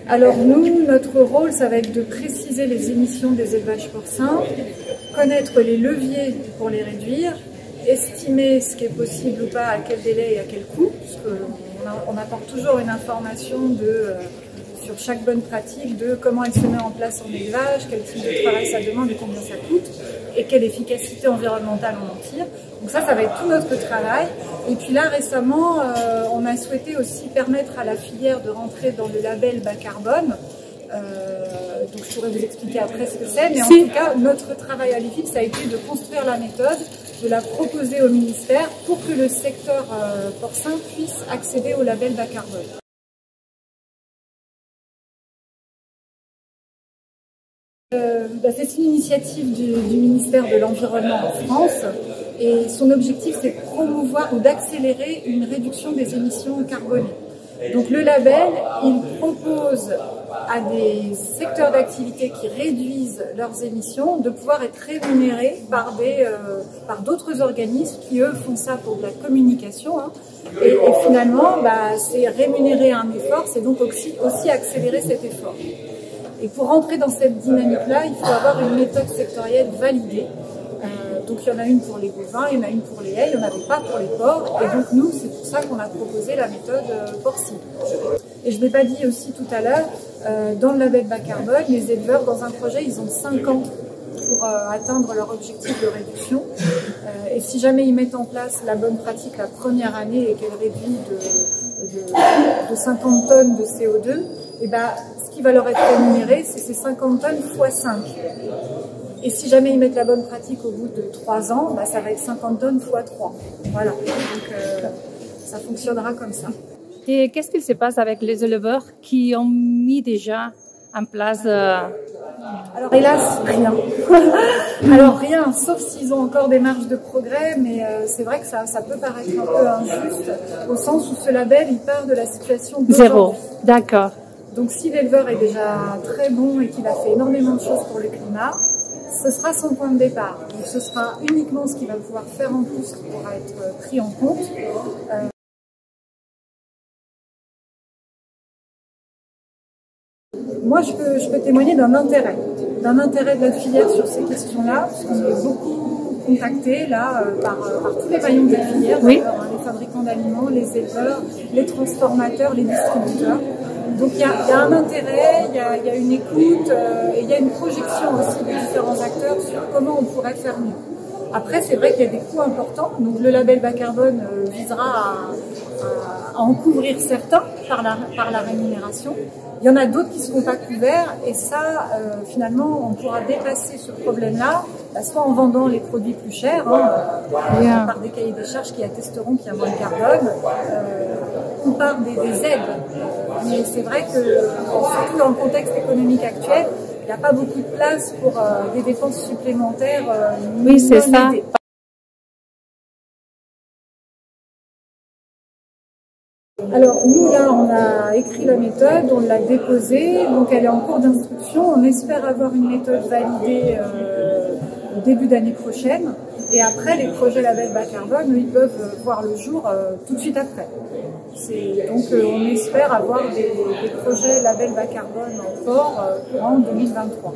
Alors nous, notre rôle, ça va être de préciser les émissions des élevages porcins, connaître les leviers pour les réduire, estimer ce qui est possible ou pas, à quel délai et à quel coût, parce qu'on apporte toujours une information sur chaque bonne pratique de comment elle se met en place en élevage, quel type de travail ça demande et combien ça coûte, et quelle efficacité environnementale on en tire. Donc ça va être tout notre travail. Et puis là, récemment, on a souhaité aussi permettre à la filière de rentrer dans le label bas carbone. Donc je pourrais vous expliquer après ce que c'est, mais en tout cas, notre travail à l'IFIP, ça a été de construire la méthode, de la proposer au ministère pour que le secteur porcin puisse accéder au label bas carbone. C'est une initiative du ministère de l'Environnement en France et son objectif c'est de promouvoir ou d'accélérer une réduction des émissions carbonées. Donc le label, il propose à des secteurs d'activité qui réduisent leurs émissions de pouvoir être rémunérés par d'autres organismes qui eux font ça pour de la communication. Et finalement, c'est rémunérer un effort, c'est donc aussi accélérer cet effort. Et pour rentrer dans cette dynamique-là, il faut avoir une méthode sectorielle validée. Donc il y en a une pour les bovins, il y en a une pour les haies, il n'y en avait pas pour les porcs. Et donc nous, c'est pour ça qu'on a proposé la méthode porcine. Et je ne l'ai pas dit aussi tout à l'heure, dans le label bas carbone, les éleveurs, dans un projet, ils ont 5 ans pour atteindre leur objectif de réduction. Et si jamais ils mettent en place la bonne pratique la première année et qu'elle réduit de 50 tonnes de CO2, et ce qui va leur être rémunéré, c'est ces 50 tonnes x 5. Et si jamais ils mettent la bonne pratique au bout de 3 ans, ça va être 50 tonnes x 3. Voilà, donc ça fonctionnera comme ça. Et qu'est-ce qu'il se passe avec les éleveurs qui ont mis déjà en place Alors hélas, rien. Alors rien, sauf s'ils ont encore des marges de progrès, mais c'est vrai que ça peut paraître un peu injuste, au sens où ce label, il part de la situation zéro. D'accord. Donc si l'éleveur est déjà très bon et qu'il a fait énormément de choses pour le climat, ce sera son point de départ. Donc ce sera uniquement ce qu'il va pouvoir faire en plus qui pourra être pris en compte. Moi, je peux témoigner d'un intérêt de la filière sur ces questions-là, parce qu'on est beaucoup contacté là par tous les maillons de la filière, oui. Les fabricants d'aliments, les éleveurs, les transformateurs, les distributeurs. Donc il y a un intérêt, il y a une écoute et il y a une projection aussi des différents acteurs sur comment on pourrait faire mieux. Après, c'est vrai qu'il y a des coûts importants, donc le label bas carbone visera à en couvrir certains par la rémunération. Il y en a d'autres qui ne seront pas couverts et ça, finalement, on pourra dépasser ce problème-là, soit en vendant les produits plus chers, par des cahiers des charges qui attesteront qu'il y a moins de carbone, ou par des aides. Mais c'est vrai que, surtout dans le contexte économique actuel, il n'y a pas beaucoup de place pour des dépenses supplémentaires. Oui, c'est ça. Alors nous là on a écrit la méthode, on l'a déposée, donc elle est en cours d'instruction. On espère avoir une méthode validée au début d'année prochaine. Et après les projets label bas carbone, ils peuvent voir le jour tout de suite après. Donc on espère avoir des projets label bas carbone en port courant 2023.